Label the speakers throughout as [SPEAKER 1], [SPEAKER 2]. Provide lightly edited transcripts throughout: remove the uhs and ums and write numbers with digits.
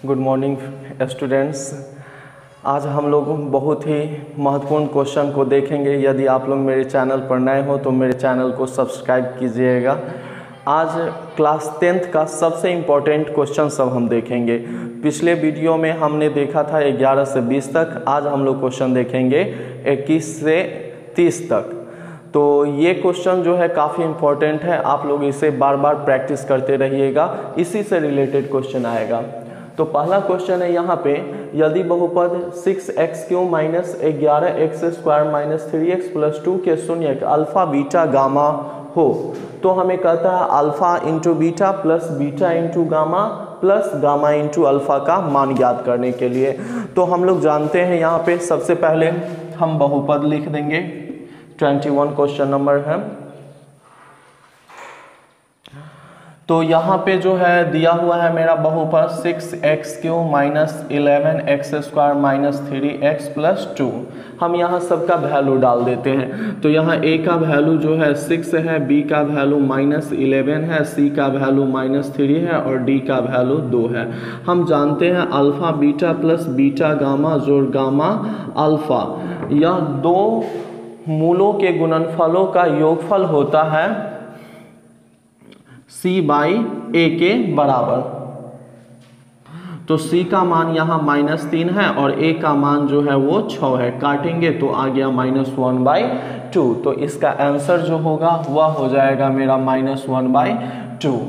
[SPEAKER 1] Good morning students. आज हम लोग बहुत ही महत्वपूर्ण क्वेश्चन को देखेंगे। यदि आप लोग मेरे चैनल पर नए हो तो मेरे चैनल को सब्सक्राइब कीजिएगा। आज क्लास 10th का सबसे इम्पोर्टेंट क्वेश्चन सब हम देखेंगे। पिछले वीडियो में हमने देखा था 11 से 20 तक, आज हम लोग क्वेश्चन देखेंगे 21 से 30 तक। तो ये क्वेश्चन जो है काफ़ी इम्पोर्टेंट है, आप लोग इसे बार बार प्रैक्टिस करते रहिएगा, इसी से रिलेटेड क्वेश्चन आएगा। तो पहला क्वेश्चन है यहाँ पे, यदि बहुपद 6x³ minus 11x² minus 3x plus 2 के शून्यक अल्फा बीटा गामा हो, तो हमें कहता है alpha into beta plus beta into gamma plus gamma into alpha का मान ज्ञात करने के लिए। तो हम लोग जानते हैं यहाँ पे सबसे पहले हम बहुपद लिख देंगे। 21 क्वेश्चन नंबर है। तो यहाँ पे जो है दिया हुआ है मेरा बहुपद 6x³ minus 11x² minus 3x plus 2। हम यहाँ सबका वैल्यू डाल देते हैं। तो यहाँ a का वैल्यू जो है 6 है, b का वैल्यू -11 है, c का वैल्यू -3 है और d का वैल्यू 2 है। हम जानते हैं alpha beta plus beta gamma जोड़ गामा अल्फा, यह दो मूलों के गुणनफलों का योगफल होता है c/a के बराबर। तो c का मान यहाँ -3 है और a का मान जो है वो 6 है। काटेंगे तो आ गया -1/2। तो इसका आंसर जो होगा वह हो जाएगा मेरा -1/2।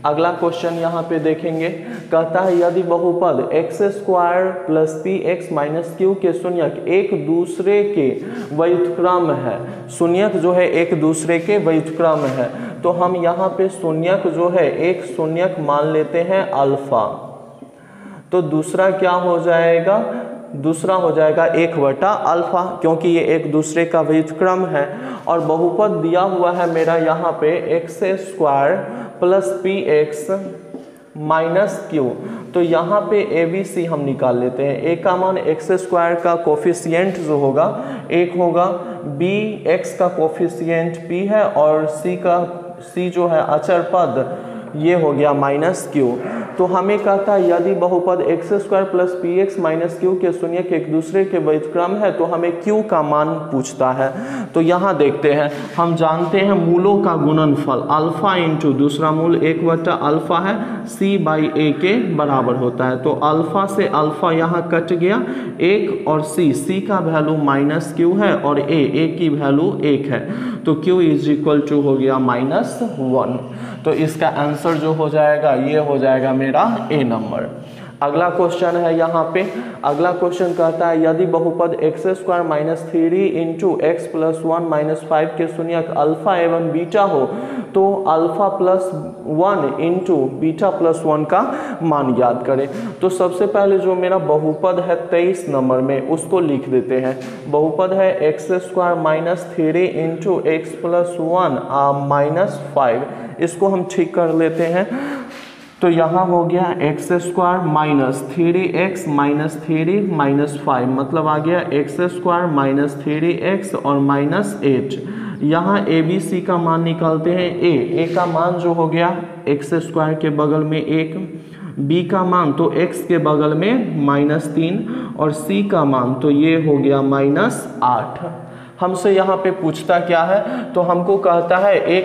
[SPEAKER 1] अगला क्वेश्चन यहाँ पे देखेंगे, कहता है यदि बहुपद x² plus px minus q के शून्यक एक दूसरे के व्युत्क्रम है। शून्यक जो है एक दूसरे के व्युत्क्रम है, तो हम यहाँ पे शून्यक जो है एक शून्यक मान लेते हैं अल्फा। तो दूसरा क्या हो जाएगा, दूसरा हो जाएगा 1/अल्फा, क्योंकि ये एक दूसरे का व्युत्क्रम है। और बहुपद दिया हुआ है मेरा यहाँ पे x² plus px minus q। तो यहाँ पे ABC हम निकाल लेते हैं। a का मान x² का कोफिशिएंट जो होगा 1 होगा, b x का कोफिशिएंट p है और c जो है अचर पद ये हो गया -q। तो हमें कहता है यदि बहुपद x² plus px minus q के शून्यक एक दूसरे के व्युत्क्रम है, तो हमें q का मान पूछता है। तो यहाँ देखते हैं, हम जानते हैं मूलों का गुणनफल अल्फा इंटू दूसरा मूल 1/अल्फा है, c/a के बराबर होता है। तो अल्फा से अल्फा यहाँ कट गया, 1 और c का वैल्यू -q है और a की वैल्यू 1 है। तो q = हो गया -1। तो इसका आंसर जो हो जाएगा ये हो जाएगा मेरा A नंबर। अगला क्वेश्चन है यहाँ पे, अगला क्वेश्चन कहता है यदि बहुपद x² minus 3 into x plus 1 minus 5 के शून्यक अल्फा एवं बीटा हो, तो alpha plus 1 into beta plus 1 का मान ज्ञात करें। तो सबसे पहले जो मेरा बहुपद है 23 नंबर में, उसको लिख देते हैं। बहुपद है x² minus 3 into x plus 1 minus 5, इसको हम ठीक कर लेते हैं। तो यहाँ हो गया x² minus 3x minus 3 minus 5, मतलब आ गया x² माइनस 3x और माइनस 8। यहाँ ABC का मान निकालते हैं। a का मान जो हो गया x² के बगल में 1, b का मान तो x के बगल में -3 और c का मान तो ये हो गया -8। हमसे यहाँ पे पूछता क्या है, तो हमको कहता है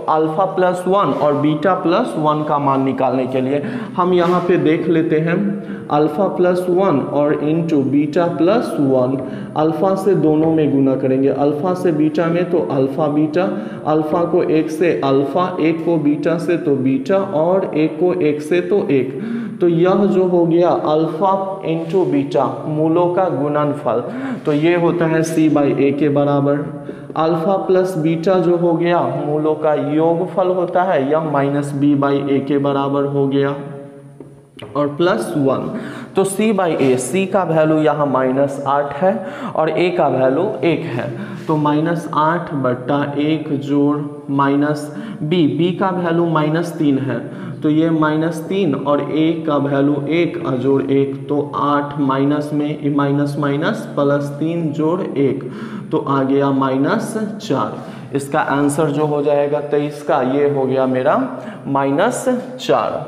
[SPEAKER 1] अल्फा प्लस 1 और बीटा प्लस 1 का मान निकालने के लिए हम यहाँ पे देख लेते हैं अल्फा प्लस 1 और इंटू बीटा प्लस 1। अल्फा से दोनों में गुना करेंगे, अल्फा से बीटा में तो अल्फा बीटा, अल्फा को 1 से अल्फा, 1 को बीटा से तो बीटा और 1 को 1 से तो 1। तो यह जो हो गया अल्फा इंटू बीटा मूलों का गुणनफल, तो ये होता है c/a के बराबर। अल्फा प्लस बीटा जो हो गया मूलों का योगफल होता है, यह -b/a के बराबर हो गया और प्लस 1। तो c/a, c का वैल्यू यहाँ -8 है और a का वैल्यू 1 है। तो -8/1 जोड़ माइनस b का वैल्यू -3 है, तो ये -3 और a का वैल्यू 1 जोड़ 1, तो 8 माइनस में माइनस माइनस प्लस 3 जोड़ 1, तो आ गया -4। इसका आंसर जो हो जाएगा 23 का, ये हो गया मेरा -4।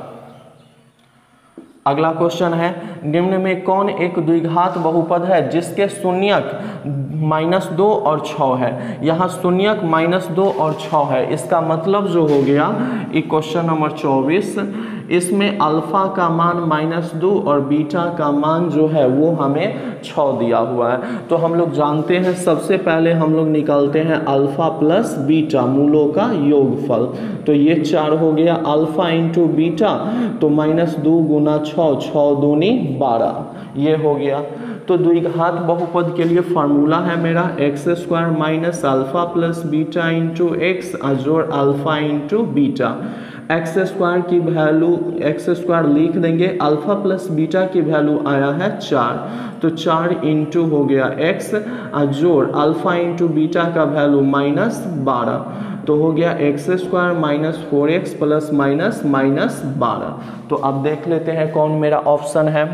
[SPEAKER 1] अगला क्वेश्चन है, निम्न में कौन एक द्विघात बहुपद है जिसके शून्यक -2 और 6 है। यहाँ शून्यक -2 और 6 है, इसका मतलब जो हो गया क्वेश्चन नंबर 24, इसमें अल्फा का मान -2 और बीटा का मान जो है वो हमें 6 दिया हुआ है। तो हम लोग जानते हैं, सबसे पहले हम लोग निकालते हैं अल्फा प्लस बीटा मूलों का योगफल। तो ये 4 हो गया अल्फा इंटू बीटा, तो -2 गुना 6, 6 दूनी 12, ये हो गया। तो द्विघात बहुपद के लिए फार्मूला है मेरा x² minus alpha plus beta into x अजोड़ अल्फा इंटू बीटा। x² की वैल्यू x² लिख देंगे, अल्फा प्लस बीटा की वैल्यू आया है 4, तो 4 इंटू हो गया x अजोड़ अल्फा इंटू बीटा का वैल्यू -12, तो हो गया x² minus 4x plus minus 12। तो अब देख लेते हैं कौन मेरा ऑप्शन है।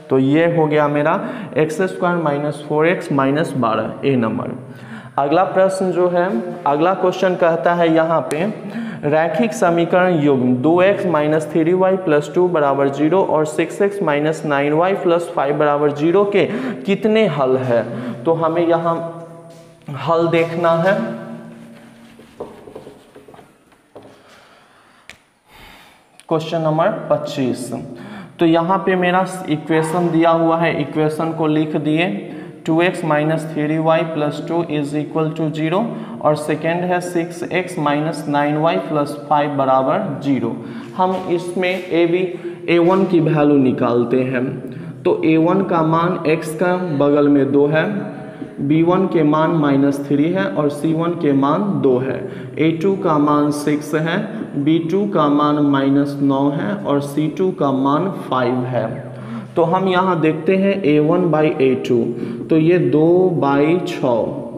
[SPEAKER 1] तो ये हो गया मेरा x² माइनस 4x माइनस 12, ए नंबर। अगला प्रश्न जो है, अगला क्वेश्चन कहता है यहाँ पे रैखिक समीकरण युग्म 2x माइनस 3y प्लस 2 बराबर 0 और 6x माइनस 9y प्लस 5 बराबर 0 के कितने हल है। तो हमें यहाँ हल देखना है। क्वेश्चन नंबर 25, तो यहाँ पे मेरा इक्वेशन दिया हुआ है, इक्वेशन को लिख दिए 2x minus 3y plus 2 is equal to 0 और सेकेंड है 6x माइनस 9y प्लस 5 बराबर 0। हम इसमें a1 की वैल्यू निकालते हैं। तो a1 का मान x का बगल में 2 है, b1 के मान -3 है और c1 के मान 2 है, a2 का मान 6 है, b2 का मान -9 है और c2 का मान 5 है। तो हम यहाँ देखते हैं a1 बाई a2, तो ये 2/6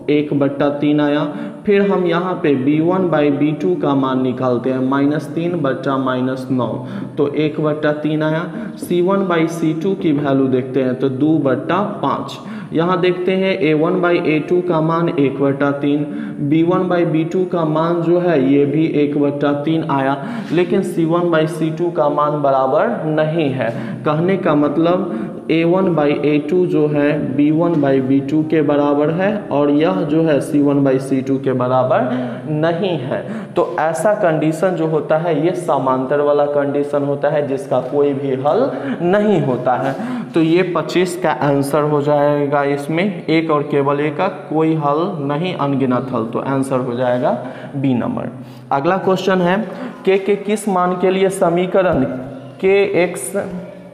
[SPEAKER 1] 1/3 आया। फिर हम यहाँ पे b1 बाई b2 का मान निकालते हैं, -3 बटा -9, तो 1/3 आया। c1 बाई c2 की वैल्यू देखते हैं, तो 2/5। यहाँ देखते हैं a1 बाई a2 का मान 1/3, b1 बाई b2 का मान जो है ये भी 1/3 आया, लेकिन c1 बाई c2 का मान बराबर नहीं है। कहने का मतलब a1 बाई a2 जो है b1 बाई b2 के बराबर है और यह जो है c1 बाई c2 के बराबर नहीं है। तो ऐसा कंडीशन जो होता है ये समांतर वाला कंडीशन होता है जिसका कोई भी हल नहीं होता है। तो ये 25 का आंसर हो जाएगा, इसमें एक और केवल एक का कोई हल नहीं, अनगिनत हल, तो आंसर हो जाएगा बी नंबर। अगला क्वेश्चन है के किस मान के लिए समीकरण kx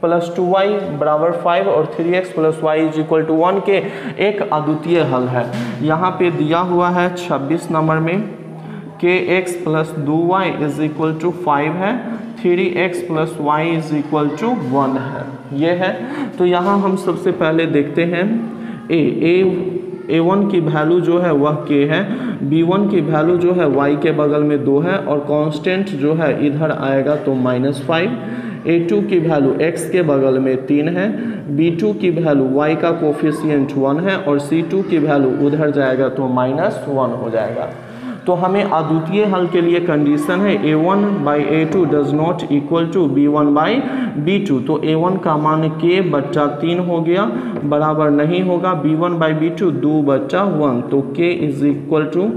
[SPEAKER 1] प्लस 2y बराबर 5 और 3x plus y is equal to 1 के एक अद्वितीय हल है। यहाँ पे दिया हुआ है 26 नंबर में kx plus 2y is equal to 5 है, 3x plus y is equal to 1 है, ये है। तो यहाँ हम सबसे पहले देखते हैं a1 की वैल्यू जो है वह k है, b1 की वैल्यू जो है y के बगल में 2 है और कांस्टेंट जो है इधर आएगा तो -5, a2 की वैल्यू x के बगल में 3 है, b2 की वैल्यू y का कोफिशिएंट 1 है और c2 की वैल्यू उधर जाएगा तो -1 हो जाएगा। तो हमें अद्वितीय हल के लिए कंडीशन है a1 by a2 does not equal to b1 by b2। तो a1 का मान k/3 हो गया, बराबर नहीं होगा b1 बाई b2 2/1, तो k इज इक्वल टू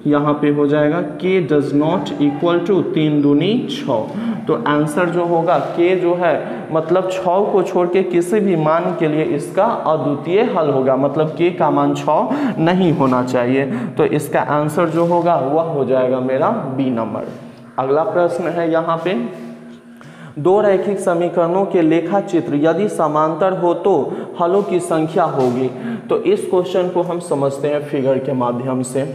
[SPEAKER 1] यहाँ पे हो जाएगा k does not equal to 3 दूनी 6। तो आंसर जो होगा k जो है मतलब 6 को छोड़ के किसी भी मान के लिए इसका अद्वितीय हल होगा, मतलब k का मान 6 नहीं होना चाहिए। तो इसका आंसर जो होगा वह हो जाएगा मेरा बी नंबर। अगला प्रश्न है यहाँ पे, दो रैखिक समीकरणों के लेखा चित्र यदि समांतर हो तो हलों की संख्या होगी। तो इस क्वेश्चन को हम समझते हैं फिगर के माध्यम से।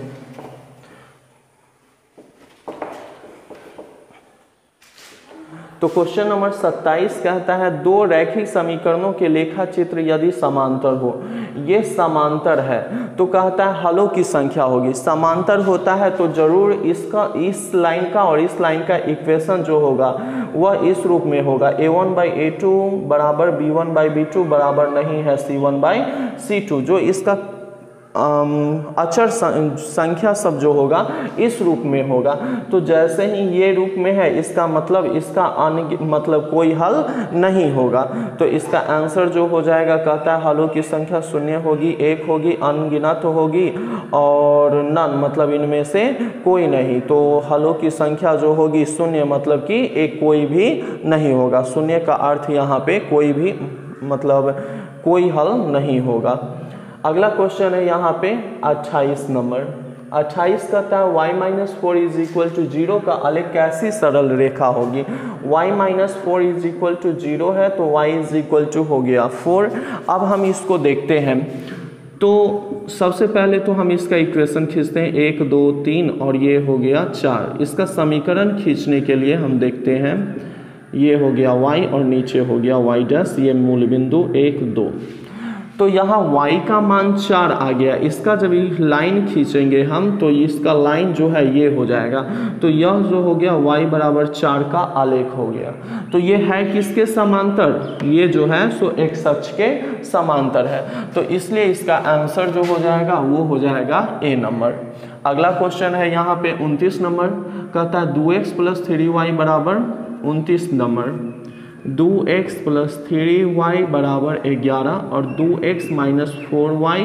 [SPEAKER 1] तो क्वेश्चन नंबर 27 कहता है दो रैखिक समीकरणों के लेखा चित्र यदि समांतर हो, ये समांतर है तो कहता है हलों की संख्या होगी। समांतर होता है तो जरूर इसका इस लाइन का और इस लाइन का इक्वेशन जो होगा वह इस रूप में होगा, a1 बाई a2 बराबर b1 बाई b2 बराबर नहीं है c1 बाई c2। जो इसका अचर संख्या सब जो होगा इस रूप में होगा। तो जैसे ही ये रूप में है इसका मतलब इसका मतलब कोई हल नहीं होगा। तो इसका आंसर जो हो जाएगा कहता है हलों की संख्या शून्य होगी, एक होगी, अनगिनत होगी और नन मतलब इनमें से कोई नहीं। तो हलों की संख्या जो होगी शून्य मतलब कि एक कोई भी नहीं होगा। शून्य का अर्थ यहाँ पे कोई भी मतलब कोई हल नहीं होगा। अगला क्वेश्चन है यहाँ पे 28 नंबर। 28 कहता है y-4 इज इक्वल टू 0 का आलेख कैसी सरल रेखा होगी। y-4 इज इक्वल टू 0 है तो y इज इक्वल टू हो गया 4। अब हम इसको देखते हैं। तो सबसे पहले तो हम इसका इक्वेशन खींचते हैं 1 2 3 और ये हो गया 4। इसका समीकरण खींचने के लिए हम देखते हैं ये हो गया y और नीचे हो गया y', ये मूल बिंदु 1 2। तो यहाँ y का मान 4 आ गया। इसका जब लाइन खींचेंगे हम तो इसका लाइन जो है ये हो जाएगा। तो यह जो हो गया y बराबर 4 का आलेख हो गया। तो ये है किसके समांतर, ये जो है सो x अक्ष के समांतर है। तो इसलिए इसका आंसर जो हो जाएगा वो हो जाएगा ए नंबर। अगला क्वेश्चन है यहाँ पे 29 नंबर। कहता है 2x + 3y बराबर 29 नंबर 2x + 3y बराबर 11 और 2x - 4y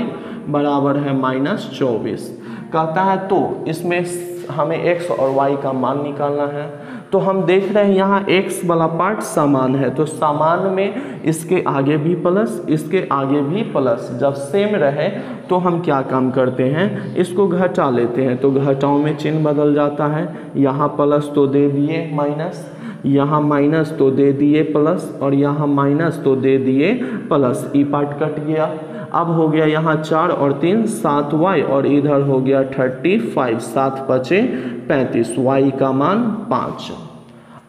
[SPEAKER 1] बराबर है -24। कहता है तो इसमें हमें x और y का मान निकालना है। तो हम देख रहे हैं यहाँ x वाला पार्ट समान है तो समान में इसके आगे भी प्लस इसके आगे भी प्लस। जब सेम रहे तो हम क्या काम करते हैं, इसको घटा लेते हैं। तो घटाओ में चिन्ह बदल जाता है। यहाँ प्लस तो दे दिए माइनस, यहाँ माइनस तो दे दिए प्लस और यहाँ माइनस तो दे दिए प्लस। ई पार्ट कट गया। अब हो गया यहाँ 4 और 3 7y और इधर हो गया 35 7 5 35 y का मान 5।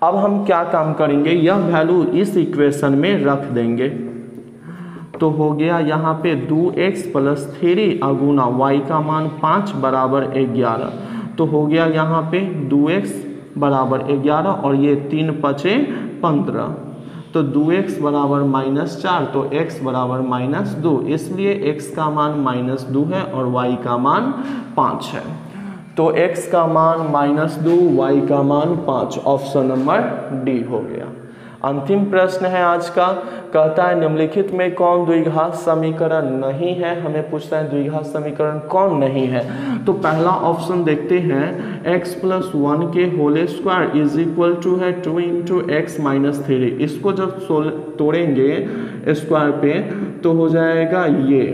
[SPEAKER 1] अब हम क्या काम करेंगे, यह वैल्यू इस इक्वेशन में रख देंगे। तो हो गया यहाँ पे 2x + 3 अगुना y का मान 5 बराबर 11। तो हो गया यहाँ पे 2x बराबर 11 और ये 3 5 15। तो 2x बराबर -4 तो x बराबर -2, इसलिए x का मान -2 है और y का मान 5 है। तो x का मान -2, y का मान 5। ऑप्शन नंबर डी हो गया। अंतिम प्रश्न है आज का। कहता है निम्नलिखित में कौन द्विघात समीकरण नहीं है। हमें पूछता है द्विघात समीकरण कौन नहीं है। तो पहला ऑप्शन देखते हैं x + 1 के whole square is equal to है 2 × x - 3। इसको जब तोड़ेंगे स्क्वायर पे तो हो जाएगा ये।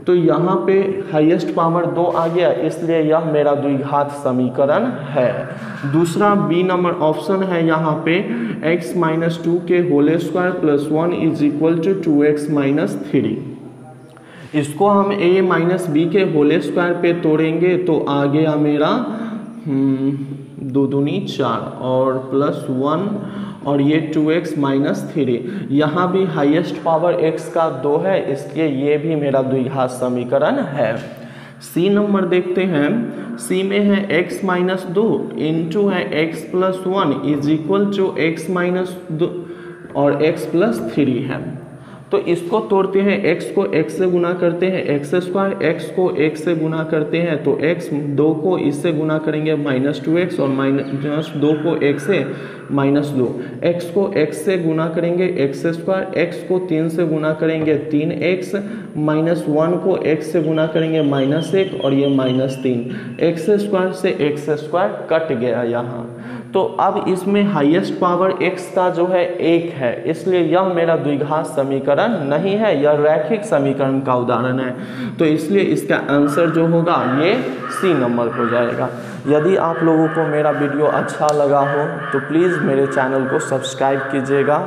[SPEAKER 1] तो यहाँ पे हाईएस्ट पावर 2 आ गया, इसलिए यह मेरा द्विघात समीकरण है। दूसरा बी नंबर ऑप्शन है यहाँ पे x - 2 के whole square + 1 is equal to 2x - 3। इसको हम a - b के होल स्क्वायर पे तोड़ेंगे तो आ गया मेरा 2 दूनी 4 और +1 और ये 2x - 3। यहाँ भी हाईएस्ट पावर x का 2 है, इसलिए ये भी मेरा द्विघात समीकरण है। सी नंबर देखते हैं। सी में है x - 2 इंटू है x + 1 is equal to x - 2 और x + 3 है। तो इसको तोड़ते हैं, x को x से गुना करते हैं x², x को x से गुना करते हैं तो x 2 को इससे गुना करेंगे -2x और -2 को x से -2, x को x से गुना करेंगे x², x को 3 से गुना करेंगे 3x, -1 को x से गुना करेंगे -1 और ये -3। x² से x² कट गया यहाँ। तो अब इसमें हाईएस्ट पावर x का जो है 1 है, इसलिए यह मेरा द्विघात समीकरण नहीं है, यह रैखिक समीकरण का उदाहरण है। तो इसलिए इसका आंसर जो होगा ये सी नंबर हो जाएगा। यदि आप लोगों को मेरा वीडियो अच्छा लगा हो तो प्लीज़ मेरे चैनल को सब्सक्राइब कीजिएगा।